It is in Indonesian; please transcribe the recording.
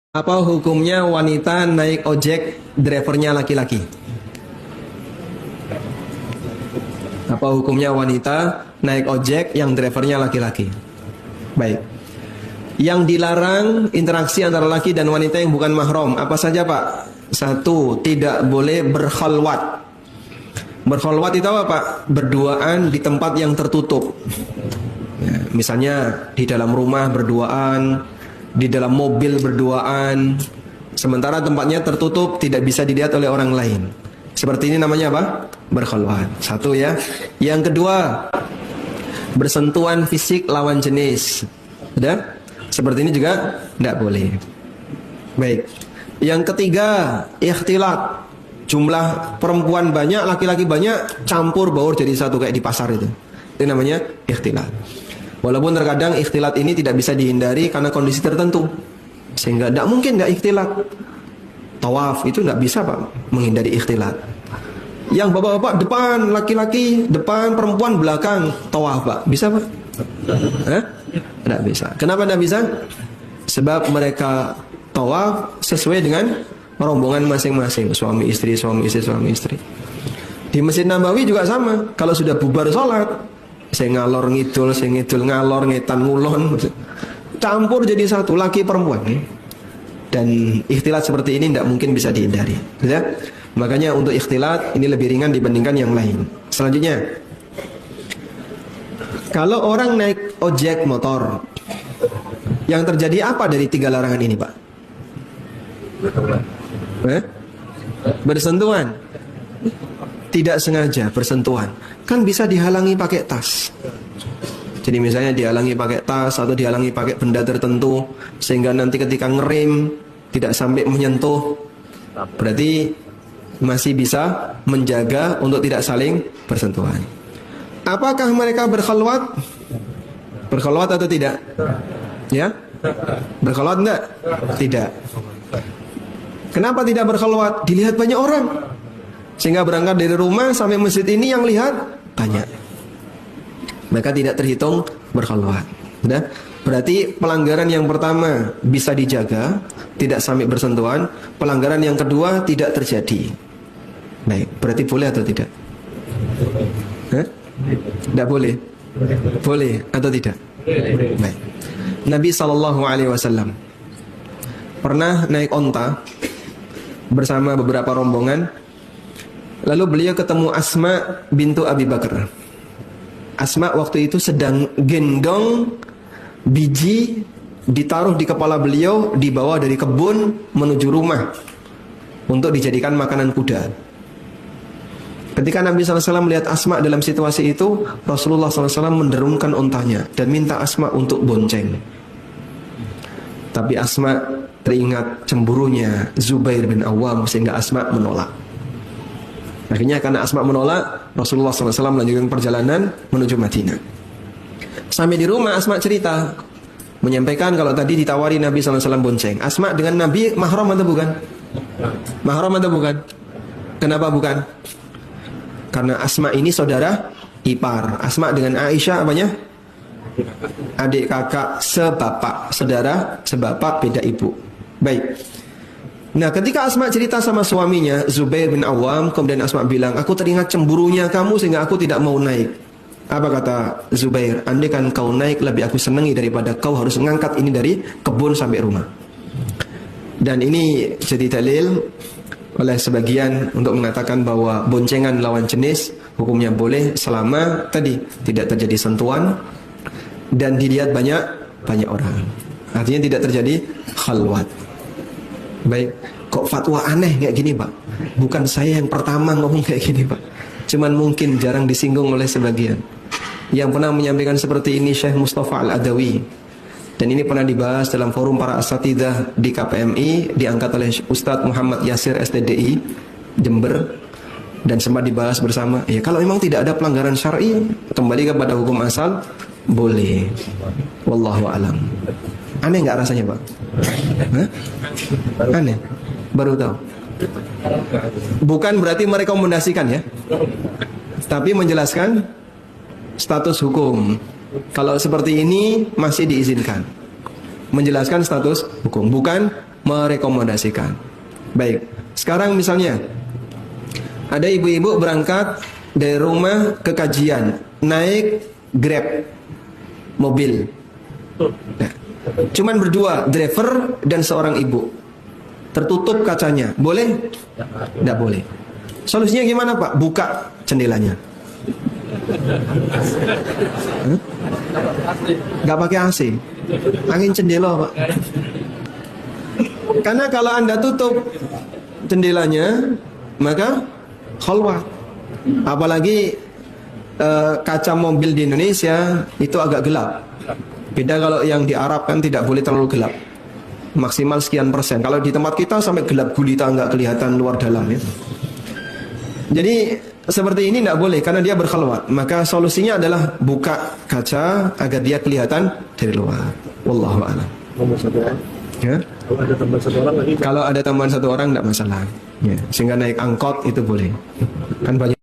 Apa hukumnya wanita naik ojek drivernya laki-laki? Apa hukumnya wanita naik ojek yang drivernya laki-laki? Baik. Yang dilarang interaksi antara laki dan wanita yang bukan mahram apa saja, Pak? Satu, tidak boleh berkhalwat. Berkhalwat itu apa, Pak? Berduaan di tempat yang tertutup. Ya, misalnya di dalam rumah berduaan, di dalam mobil berduaan, sementara tempatnya tertutup, tidak bisa dilihat oleh orang lain. Seperti ini namanya apa? Berkhalwat. Satu ya. Yang kedua, bersentuhan fisik lawan jenis. Sudah? Seperti ini juga tidak boleh. Baik. Yang ketiga, ikhtilat. Jumlah perempuan banyak, laki-laki banyak, campur baur jadi satu kayak di pasar itu. Itu namanya ikhtilat. Walaupun terkadang ikhtilat ini tidak bisa dihindari karena kondisi tertentu, sehingga tidak mungkin tidak ikhtilat. Tawaf itu tidak bisa, Pak, menghindari ikhtilat. Yang bapak-bapak depan laki-laki, depan perempuan belakang tawaf, Pak, bisa, Pak? Tidak bisa. Kenapa tidak bisa? Sebab mereka tawaf sesuai dengan rombongan masing-masing, suami istri, suami istri, suami istri. Di Masjid Nabawi juga sama. Kalau sudah bubar sholat, saya ngalor ngidul, saya ngidul ngalor, ngetan ngulon, campur jadi satu, laki perempuan. Dan ikhtilat seperti ini tidak mungkin bisa dihindari, ya? Makanya untuk ikhtilat ini lebih ringan dibandingkan yang lain. Selanjutnya, kalau orang naik ojek motor, yang terjadi apa dari tiga larangan ini, Pak? Bersentuhan. Tidak sengaja bersentuhan, kan bisa dihalangi pakai tas. Jadi misalnya dihalangi pakai tas atau dihalangi pakai benda tertentu, sehingga nanti ketika ngerem tidak sampai menyentuh, berarti masih bisa menjaga untuk tidak saling bersentuhan. Apakah mereka berkhalwat? Berkhalwat atau tidak? Ya? Berkhalwat enggak? Tidak. Kenapa tidak berkhalwat? Dilihat banyak orang, sehingga berangkat dari rumah sampai masjid ini yang lihat banyak. Maka tidak terhitung berkhalwat. Sudah? Berarti pelanggaran yang pertama bisa dijaga, tidak sampai bersentuhan. Pelanggaran yang kedua tidak terjadi. Baik, berarti boleh atau tidak? Tidak boleh. Boleh atau tidak? Baik. Nabi SAW pernah naik onta bersama beberapa rombongan. Lalu beliau ketemu Asma bintu Abi Bakar. Asma waktu itu sedang gendong biji, ditaruh di kepala beliau, dibawa dari kebun menuju rumah untuk dijadikan makanan kuda. Ketika Nabi SAW melihat Asma dalam situasi itu, Rasulullah SAW menderungkan ontanya dan minta Asma untuk bonceng. Tapi Asma teringat cemburunya Zubair bin Awam, sehingga Asma menolak. Akhirnya karena Asma menolak, Rasulullah SAW melanjutkan perjalanan menuju Madinah. Sampai di rumah Asma cerita, menyampaikan kalau tadi ditawari Nabi SAW bonceng. Asma dengan Nabi mahram atau bukan? Mahram atau bukan? Kenapa bukan? Karena Asma ini saudara ipar. Asma dengan Aisyah apanya? Adik kakak sebapak, saudara sebapak beda ibu. Baik. Nah, ketika Asma cerita sama suaminya Zubair bin Awam, kemudian Asma bilang, aku teringat cemburunya kamu sehingga aku tidak mau naik. Apa kata Zubair? Andai kan kau naik, lebih aku senangi daripada kau harus mengangkat ini dari kebun sampai rumah. Dan ini jadi dalil oleh sebagian untuk mengatakan bahwa boncengan lawan jenis hukumnya boleh selama tadi tidak terjadi sentuhan dan dilihat banyak orang. Artinya tidak terjadi khalwat. Baik, kok fatwa aneh kayak gini, Pak? Bukan saya yang pertama ngomong kayak gini, Pak. Cuman mungkin jarang disinggung oleh sebagian. Yang pernah menyampaikan seperti ini Syekh Mustafa Al-Adawi. Dan ini pernah dibahas dalam forum para asatidzah di KPMI, diangkat oleh Ustadz Muhammad Yasir STDI Jember, dan sempat dibahas bersama. Ya, kalau memang tidak ada pelanggaran syar'i, kembali kepada hukum asal, boleh. Wallahu alam. Aneh nggak rasanya, Pak? Aneh. Baru tahu. Bukan berarti merekomendasikan ya, tapi menjelaskan status hukum. Kalau seperti ini masih diizinkan. Menjelaskan status hukum, bukan merekomendasikan. Baik, sekarang misalnya ada ibu-ibu berangkat dari rumah ke kajian, naik Grab mobil. Nah, cuman berdua, driver dan seorang ibu. Tertutup kacanya, boleh? Tidak boleh. Solusinya gimana Pak? Buka jendelanya. Gak pakai AC, angin jendela Pak. Karena kalau Anda tutup jendelanya, maka khalwat. Apalagi kaca mobil di Indonesia itu agak gelap. Beda kalau yang di Arab kan tidak boleh terlalu gelap, maksimal sekian persen. Kalau di tempat kita sampai gelap gulita, nggak kelihatan luar dalam ya. Jadi seperti ini tidak boleh karena dia berkhalwat. Maka solusinya adalah buka kaca agar dia kelihatan dari luar. Wallahu a'lam. Ya? Kalau ada tambahan satu orang tidak masalah. Ya. Sehingga naik angkot itu boleh. Kan banyak